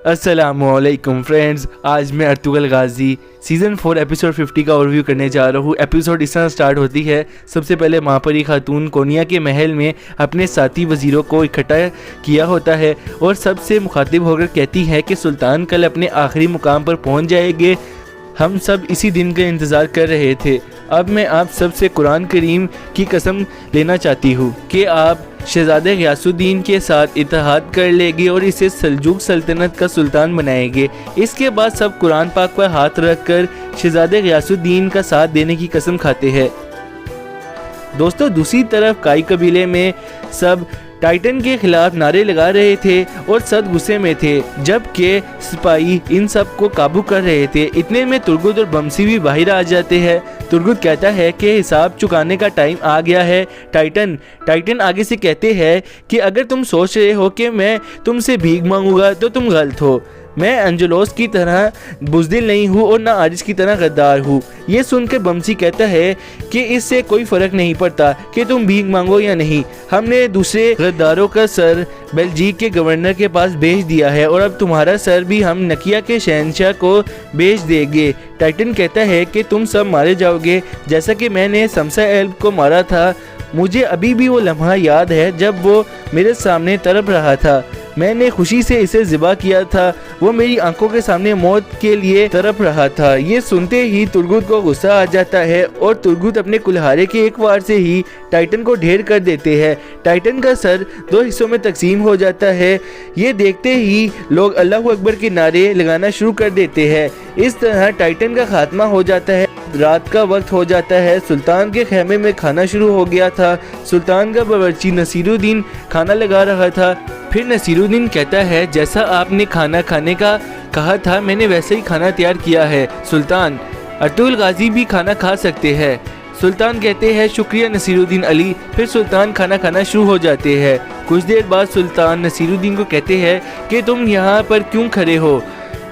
अस्सलामुअलैकुम फ्रेंड्स, आज मैं अर्तुगल गाजी सीज़न 4 एपिसोड 50 का ओवरव्यू करने जा रहा हूँ। एपिसोड इस तरह स्टार्ट होती है। सबसे पहले महापरी खातून कोनिया के महल में अपने साथी वज़ीरों को इकट्ठा किया होता है और सबसे मुखातिब होकर कहती है कि सुल्तान कल अपने आखिरी मुकाम पर पहुँच जाएंगे। हम सब इसी दिन का इंतज़ार कर रहे थे। अब मैं आप सब से कुरान करीम की कसम लेना चाहती हूँ कि आप शहज़ादे ग़ियासुद्दीन के साथ इत्तेहाद कर लेंगे और इसे सल्जूक सल्तनत का सुल्तान बनाएंगे। इसके बाद सब कुरान पाक पर हाथ रखकर शहज़ादे ग़ियासुद्दीन का साथ देने की कसम खाते हैं। दोस्तों, दूसरी तरफ काई कबीले में सब टाइटन के खिलाफ नारे लगा रहे थे और सब गुस्से में थे, जबकि सिपाही इन सब को काबू कर रहे थे। इतने में तुर्गुत और बमसी भी बाहर आ जाते हैं। तुर्गुत कहता है कि हिसाब चुकाने का टाइम आ गया है। टाइटन आगे से कहते हैं कि अगर तुम सोच रहे हो कि मैं तुमसे भीख मांगूंगा तो तुम गलत हो। मैं एंजेलोस की तरह बुज़दिल नहीं हूँ और ना आरिस की तरह गद्दार हूँ। ये सुनकर बमसी कहता है कि इससे कोई फ़र्क नहीं पड़ता कि तुम भीख मांगो या नहीं। हमने दूसरे गद्दारों का सर बेल्जिक के गवर्नर के पास भेज दिया है और अब तुम्हारा सर भी हम नकिया के शहंशाह को भेज देंगे। टाइटन कहता है कि तुम सब मारे जाओगे जैसा कि मैंने समसा एल्ब को मारा था। मुझे अभी भी वो लम्हा याद है जब वो मेरे सामने तड़प रहा था। मैंने खुशी से इसे ज़िबा किया था। वो मेरी आंखों के सामने मौत के लिए तड़प रहा था। ये सुनते ही तुर्गुत को गुस्सा आ जाता है और तुर्गुत अपने कुल्हारे के एक वार से ही टाइटन को ढेर कर देते हैं। टाइटन का सर 2 हिस्सों में तकसीम हो जाता है। ये देखते ही लोग अल्लाहू अकबर के नारे लगाना शुरू कर देते हैं। इस तरह टाइटन का खात्मा हो जाता है। रात का वक्त हो जाता है। सुल्तान के खेमे में खाना शुरू हो गया था। सुल्तान का बावर्ची नसीरुद्दीन खाना लगा रहा था। फिर नसीरुद्दीन कहता है, जैसा आपने खाना खाने का कहा था मैंने वैसे ही खाना तैयार किया है सुल्तान। अर्तुगल गाजी भी खाना खा सकते हैं। सुल्तान कहते हैं, शुक्रिया नसीरुद्दीन अली। फिर सुल्तान खाना खाना शुरू हो जाते हैं। कुछ देर बाद सुल्तान नसीरुद्दीन को कहते हैं कि तुम यहाँ पर क्यों खड़े हो।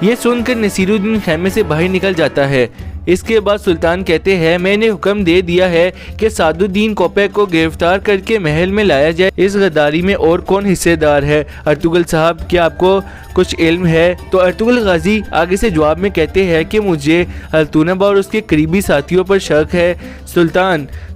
ये सुनकर नसीरुद्दीन खेमे से बाहर निकल जाता है। इसके बाद सुल्तान कहते हैं, मैंने हुक्म दे दिया है कि सादुद्दीन कोपे को गिरफ्तार करके महल में लाया जाए। इस गद्दारी में और कौन हिस्सेदार है? अर्तुगल साहब, क्या आपको कुछ इल्म है? तो अर्तुगल गाजी आगे से जवाब में कहते हैं कि मुझे अल्तुनबा और उसके करीबी साथियों पर शक है।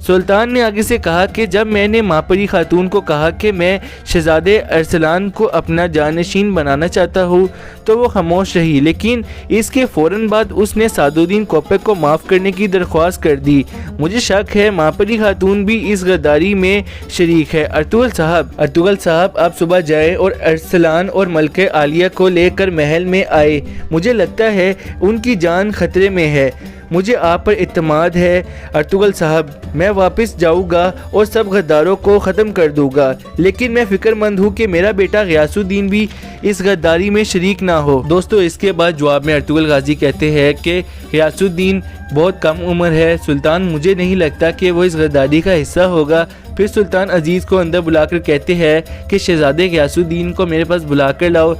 सुल्तान ने आगे से कहा कि जब मैंने महापरी खातून को कहा कि मैं शहजादे अरसलान को अपना जानशीन बनाना चाहता हूँ तो वो खामोश रही, लेकिन इसके फ़ौरन बाद उसने सादुद्दीन कोपे को माफ़ करने की दरख्वास्त कर दी। मुझे शक है महापरी खातून भी इस गद्दारी में शरीक है। अर्तुगल साहब आप सुबह जाए और अरसलान और मलके आलिया को लेकर महल में आए। मुझे लगता है उनकी जान खतरे में है। मुझे आप पर इत्मीनान है अर्तुगल साहब। मैं वापस जाऊंगा और सब गद्दारों को ख़त्म कर दूंगा, लेकिन मैं फ़िक्रमंद हूँ कि मेरा बेटा ग़ियासुद्दीन भी इस गद्दारी में शरीक ना हो। दोस्तों, इसके बाद जवाब में अर्तुगल गाजी कहते हैं कि ग़ियासुद्दीन बहुत कम उम्र है सुल्तान, मुझे नहीं लगता कि वो इस गद्दारी का हिस्सा होगा। फिर सुल्तान अजीज़ को अंदर बुलाकर कहते हैं कि शहज़ादे ग़ियासुद्दीन को मेरे पास बुला कर लाओ।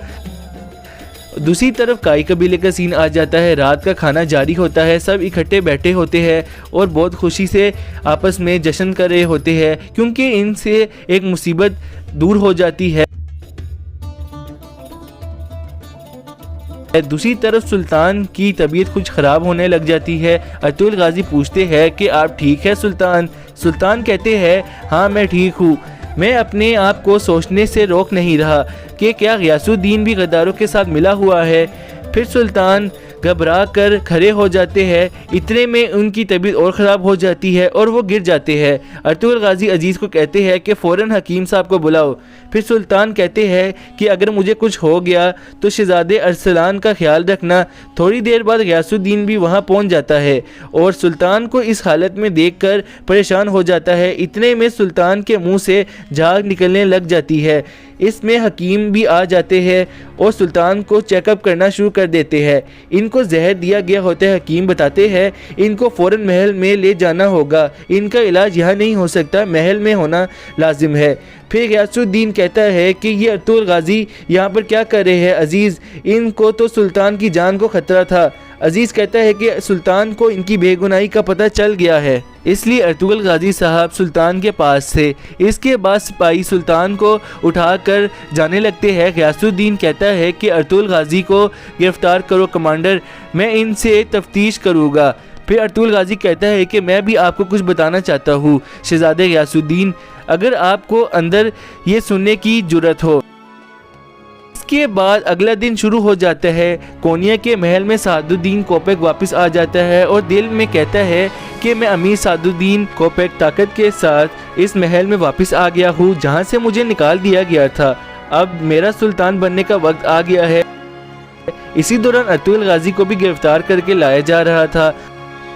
दूसरी तरफ काई कबीले का सीन आ जाता है। रात का खाना जारी होता है। सब इकट्ठे बैठे होते हैं और बहुत खुशी से आपस में जश्न कर रहे होते हैं क्योंकि इनसे एक मुसीबत दूर हो जाती है। दूसरी तरफ सुल्तान की तबीयत कुछ ख़राब होने लग जाती है। अर्तुगल गाजी पूछते हैं कि आप ठीक है सुल्तान? सुल्तान कहते हैं, हाँ मैं ठीक हूँ। मैं अपने आप को सोचने से रोक नहीं रहा कि क्या ग़ियासुद्दीन भी गद्दारों के साथ मिला हुआ है। फिर सुल्तान घबरा कर खड़े हो जाते हैं। इतने में उनकी तबीयत और ख़राब हो जाती है और वो गिर जाते हैं। अर्तुगल गाजी अजीज़ को कहते हैं कि फ़ौरन हकीम साहब को बुलाओ। फिर सुल्तान कहते हैं कि अगर मुझे कुछ हो गया तो शहज़ादे अरसलान का ख्याल रखना। थोड़ी देर बाद ग़ियासुद्दीन भी वहाँ पहुँच जाता है और सुल्तान को इस हालत में देखकर परेशान हो जाता है। इतने में सुल्तान के मुँह से झाग निकलने लग जाती है। इसमें हकीम भी आ जाते हैं और सुल्तान को चेकअप करना शुरू कर देते हैं। इनको जहर दिया गया होता है। हकीम बताते हैं इनको फ़ौरन महल में ले जाना होगा। इनका इलाज यहाँ नहीं हो सकता, महल में होना लाजिम है। फिर ग़ियासुद्दीन कहता है कि ये अर्तुगल गाजी यहाँ पर क्या कर रहे हैं अजीज़? इनको तो सुल्तान की जान को ख़तरा था। अजीज़ कहता है कि सुल्तान को इनकी बेगुनाही का पता चल गया है, इसलिए अर्तुगरुल गाजी साहब सुल्तान के पास थे। इसके बाद सिपाही सुल्तान को उठाकर जाने लगते हैं। गयासुद्दीन कहता है कि अर्तुगरुल गाजी को गिरफ्तार करो कमांडर, मैं इनसे तफ्तीश करूँगा। फिर अर्तुगरुल गाजी कहता है कि मैं भी आपको कुछ बताना चाहता हूँ शहजादे गयासुद्दीन, अगर आपको अंदर ये सुनने की जुर्रत हो। इसके बाद अगला दिन शुरू हो जाता है। कोनिया के महल में सादुद्दीन कोपेक वापस आ जाता है और दिल में कहता है कि मैं अमीर सादुद्दीन कोपेक ताकत के साथ इस महल में वापस आ गया हूँ जहाँ से मुझे निकाल दिया गया था। अब मेरा सुल्तान बनने का वक्त आ गया है। इसी दौरान अर्तुगरुल गाजी को भी गिरफ्तार करके लाया जा रहा था।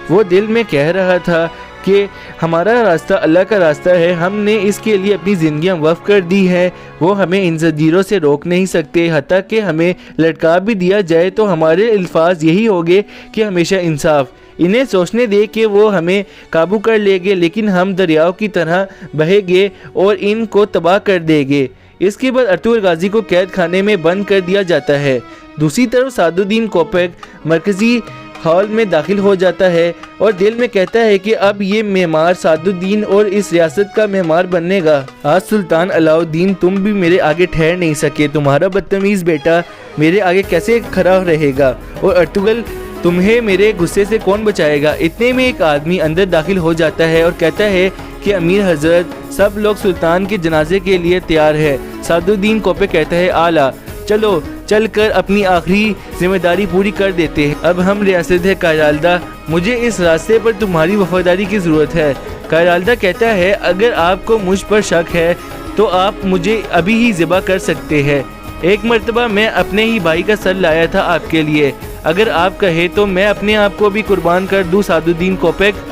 वो दिल में कह रहा था कि हमारा रास्ता अल्लाह का रास्ता है, हमने इसके लिए अपनी ज़िंदगियाँ वक़्फ़ कर दी है, वो हमें इन ज़ंजीरों से रोक नहीं सकते। हत्ता कि हमें लटका भी दिया जाए तो हमारे अल्फाज यही होंगे कि हमेशा इंसाफ। इन्हें सोचने दे कि वो हमें काबू कर लेंगे, लेकिन हम दरियाओं की तरह बहेंगे और इनको तबाह कर देंगे। इसके बाद अर्तुगरुल गाजी को कैद खाने में बंद कर दिया जाता है। दूसरी तरफ सादुद्दीन कोपेक मरकज़ी हॉल में दाखिल हो जाता है और दिल में कहता है कि अब ये मेहमान सादुद्दीन और इस रियासत का मेहमान बनेगा। आज सुल्तान अलाउद्दीन तुम भी मेरे आगे ठहर नहीं सके, तुम्हारा बदतमीज़ बेटा मेरे आगे कैसे खड़ा रहेगा, और अर्तुगरुल तुम्हें मेरे गुस्से से कौन बचाएगा। इतने में एक आदमी अंदर दाखिल हो जाता है और कहता है कि अमीर हजरत सब लोग सुल्तान के जनाजे के लिए तैयार है। सादुद्दीन कोपेक कहता है आला चलो चल कर अपनी आखिरी जिम्मेदारी पूरी कर देते हैं। अब हम रियासत है कायरालदा, मुझे इस रास्ते पर तुम्हारी वफादारी की ज़रूरत है। कायरालदा कहता है अगर आपको मुझ पर शक है तो आप मुझे अभी ही ज़िबा कर सकते हैं। एक मर्तबा मैं अपने ही भाई का सर लाया था आपके लिए, अगर आप कहे तो मैं अपने आप को भी कुर्बान कर दूँ। सादुद्दीन कोपेक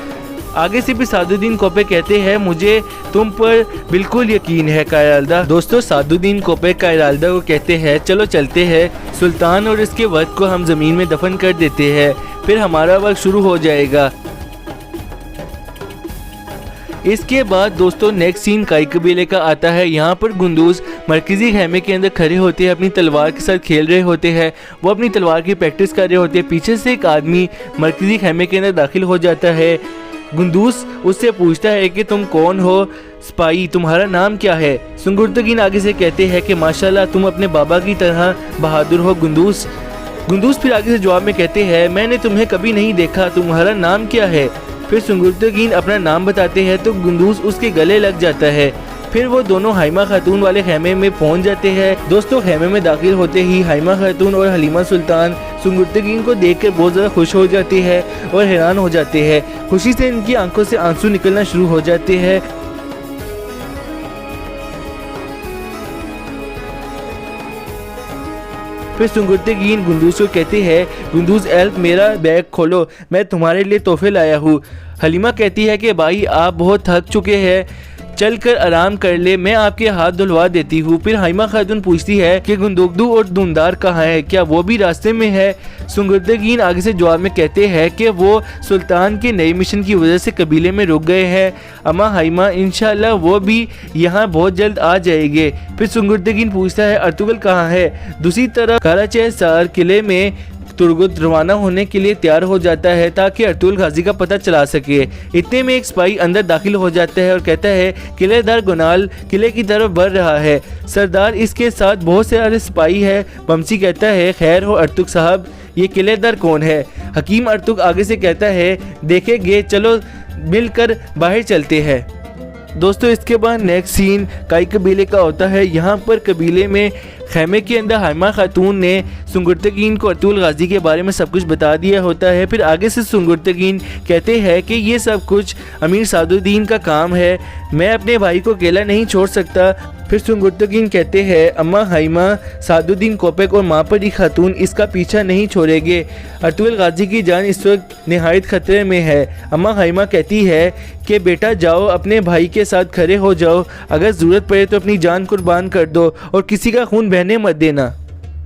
आगे से भी सादुद्दीन कोपेक कहते हैं मुझे तुम पर बिल्कुल यकीन है कायरालदा। दोस्तों सादुद्दीन कोपेक कायरालदा को कहते हैं चलो चलते हैं, सुल्तान और इसके वक्त को हम ज़मीन में दफन कर देते हैं, फिर हमारा वक्त शुरू हो जाएगा। इसके बाद दोस्तों नेक्स्ट सीन काई कबीले का आता है। यहाँ पर गुंदूज मरकज़ी खेमे के अंदर खड़े होते हैं, अपनी तलवार के साथ खेल रहे होते हैं, वो अपनी तलवार की प्रैक्टिस कर रहे होते हैं। पीछे से एक आदमी मरकज़ी खेमे के अंदर दाखिल हो जाता है। गुंदूस उससे पूछता है कि तुम कौन हो सिपाही, तुम्हारा नाम क्या है। सुंगुर्तगीन आगे से कहते हैं कि माशाल्लाह तुम अपने बाबा की तरह बहादुर हो गुंदूस। गुंदूस फिर आगे से जवाब में कहते हैं मैंने तुम्हें कभी नहीं देखा, तुम्हारा नाम क्या है। फिर सुंगुर्तगीन अपना नाम बताते हैं तो गुंदूस उसके गले लग जाता है। फिर वो दोनों हाइमा खातून वाले खेमे में पहुंच जाते हैं। दोस्तों खेमे में दाखिल होते ही हाइमा खातून और हलीमा सुल्तान सुंगुर्तगीन को देखकर बहुत ज़्यादा खुश हो जाती है और हैरान हो जाते हैं। खुशी से इनकी आंखों से आंसू निकलना शुरू हो जाते हैं। फिर सुंगुर्तगीन गुंदूस को कहते हैं गुंदूस एल्फ मेरा बैग खोलो, मैं तुम्हारे लिए तोहफे लाया हूँ। हलीमा कहती है कि भाई आप बहुत थक चुके हैं, चल कर आराम कर ले, मैं आपके हाथ धुलवा देती हूँ। फिर हाइमा खातून पूछती है कि गुंदुगदू और धुंदार कहाँ है, क्या वो भी रास्ते में है। सुंगुर्तगीन आगे से जवाब में कहते हैं कि वो सुल्तान के नए मिशन की वजह से कबीले में रुक गए हैं। अम्मा हाइमा इंशाल्लाह वो भी यहाँ बहुत जल्द आ जाएंगे। फिर सुंगुर्तगीन पूछता है अर्तुगरुल कहाँ है। दूसरी तरफ कराचेसार किले में तुर्गुत रवाना होने के लिए तैयार हो जाता है ताकि अर्तुगरुल गाजी का पता चला सके। इतने में एक सिपाही अंदर दाखिल हो जाता है और कहता है किलेदार गुनाल किले की तरफ बढ़ रहा है, सरदार इसके साथ बहुत सारे सिपाही है। बमसी कहता है खैर हो अर्तुग साहब, ये किलेदार कौन है। हकीम अर्तुग आगे से कहता है देखेंगे, चलो मिलकर बाहर चलते हैं। दोस्तों इसके बाद नेक्स्ट सीन काई कबीले का होता है। यहाँ पर कबीले में खेमे के अंदर हाइमा खातून ने सुंगुर्तगीन को अर्तुगरुल गाजी के बारे में सब कुछ बता दिया होता है। फिर आगे से सुंगुर्तगीन कहते हैं कि ये सब कुछ अमीर सादुद्दीन का काम है, मैं अपने भाई को अकेला नहीं छोड़ सकता। फिर सुंगुर्तगीन कहते हैं अम्मा हाइमा सादुद्दीन कोपेक और मापरी खातून इसका पीछा नहीं छोड़ेंगे, अर्तुगरुल गाजी की जान इस वक्त निहायत खतरे में है। अम्मा हाइमा कहती है कि बेटा जाओ अपने भाई के साथ खड़े हो जाओ, अगर ज़रूरत पड़े तो अपनी जान कुर्बान कर दो और किसी का खून बहने मत देना।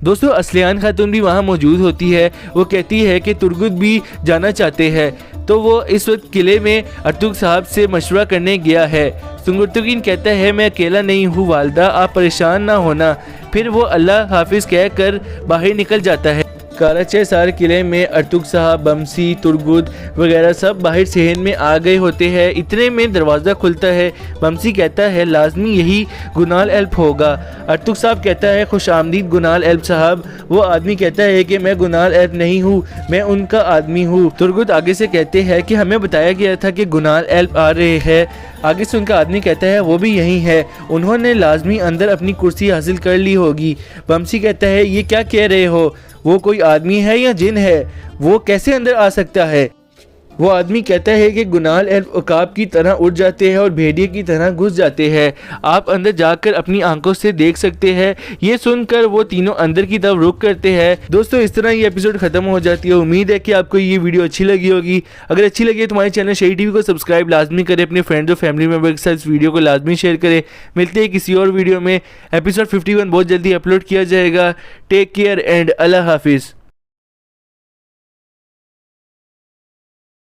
दोस्तों असलियान खातून भी वहाँ मौजूद होती है। वो कहती है कि तुर्गुत भी जाना चाहते हैं, तो वो इस वक्त किले में अर्तुग साहब से मशवरा करने गया है। सुंगुर्तगीन कहता है मैं अकेला नहीं हूँ वालदा, आप परेशान ना होना। फिर वो अल्लाह हाफिज़ कहकर बाहर निकल जाता है। कराचे सार किले में अर्तुग साहब, बमसी, तुर्गुद वगैरह सब बाहर सहन में आ गए होते हैं। इतने में दरवाज़ा खुलता है। बमसी कहता है लाजमी यही गुनाल एल्प होगा। अर्तुग साहब कहता है खुश आमदीद गुनाल एल्प साहब। वो आदमी कहता है कि मैं गुनाल एल्प नहीं हूँ, मैं उनका आदमी हूँ। तुर्गुद आगे से कहते हैं कि हमें बताया गया था कि गुनाल एल्प आ रहे हैं। आगे से उनका आदमी कहता है वो भी यही है, उन्होंने लाजमी अंदर अपनी कुर्सी हासिल कर ली होगी। बमसी कहता है ये क्या कह रहे हो, वो कोई आदमी है या जिन है, वो कैसे अंदर आ सकता है। वो आदमी कहता है कि गुनाल एल्फ उकाब की तरह उड़ जाते हैं और भेड़िए की तरह घुस जाते हैं, आप अंदर जाकर अपनी आंखों से देख सकते हैं। ये सुनकर वो तीनों अंदर की तरफ रुख करते हैं। दोस्तों इस तरह ये एपिसोड खत्म हो जाती है। उम्मीद है कि आपको ये वीडियो अच्छी लगी होगी। अगर अच्छी लगी तो हमारे चैनल शही टीवी को सब्सक्राइब लाजमी करें, अपने फ्रेंड्स और फैमिली मेम्बर के साथ इस वीडियो को लाजमी शेयर करें। मिलते हैं किसी और वीडियो में। एपिसोड 51 बहुत जल्दी अपलोड किया जाएगा। टेक केयर एंड अल्लाह हाफिज़।